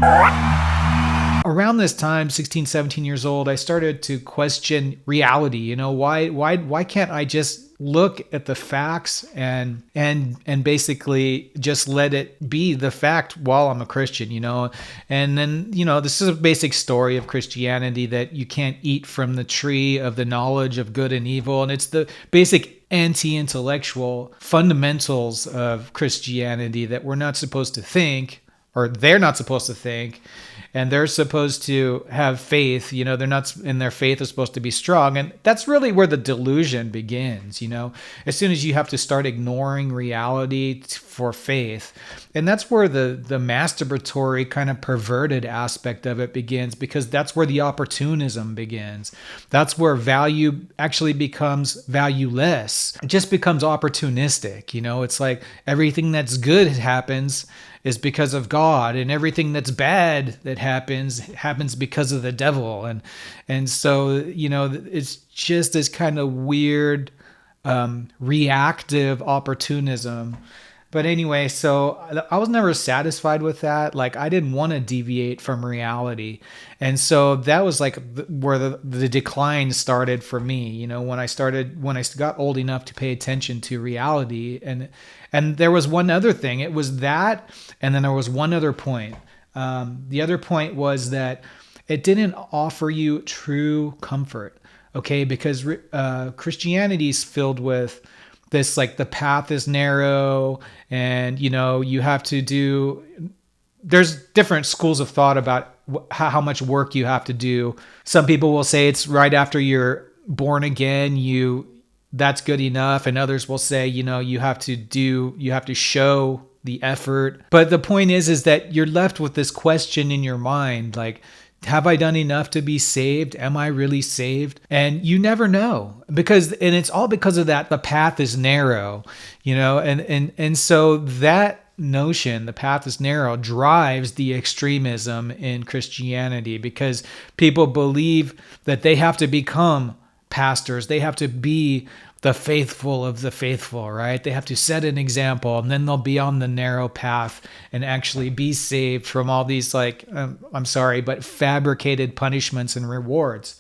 Around this time, 16, 17 years old, I started to question reality. Why can't I just look at the facts and basically just let it be the fact while I'm a Christian. And then, this is a basic story of Christianity, that you can't eat from the tree of the knowledge of good and evil. And it's the basic anti-intellectual fundamentals of Christianity that we're not supposed to think, or they're not supposed to think, and they're supposed to have faith. They're not, and their faith is supposed to be strong. And that's really where the delusion begins. As soon as you have to start ignoring reality for faith. And that's where the masturbatory kind of perverted aspect of it begins, because that's where the opportunism begins. That's where value actually becomes valueless. It just becomes opportunistic. It's like everything that's good happens is because of God, and everything that's bad that happens because of the devil. And so, it's just this kind of weird reactive opportunism. But anyway, so I was never satisfied with that. Like, I didn't want to deviate from reality. And so that was like where the decline started for me, when I got old enough to pay attention to reality. And there was one other thing. It was that, and then there was one other point. The other point was that it didn't offer you true comfort, okay? Because Christianity is filled with this, like, the path is narrow, and you have to do. There's different schools of thought about how much work you have to do. Some people will say it's right after you're born again, that's good enough, and others will say, you have to show the effort. But the point is that you're left with this question in your mind, like, have I done enough to be saved? Am I really saved? And you never know, and it's all because of that. The path is narrow, and so that notion, the path is narrow, drives the extremism in Christianity, because people believe that they have to become pastors. They have to be the faithful of the faithful, right? They have to set an example, and then they'll be on the narrow path and actually be saved from all these, like, I'm sorry, but fabricated punishments and rewards.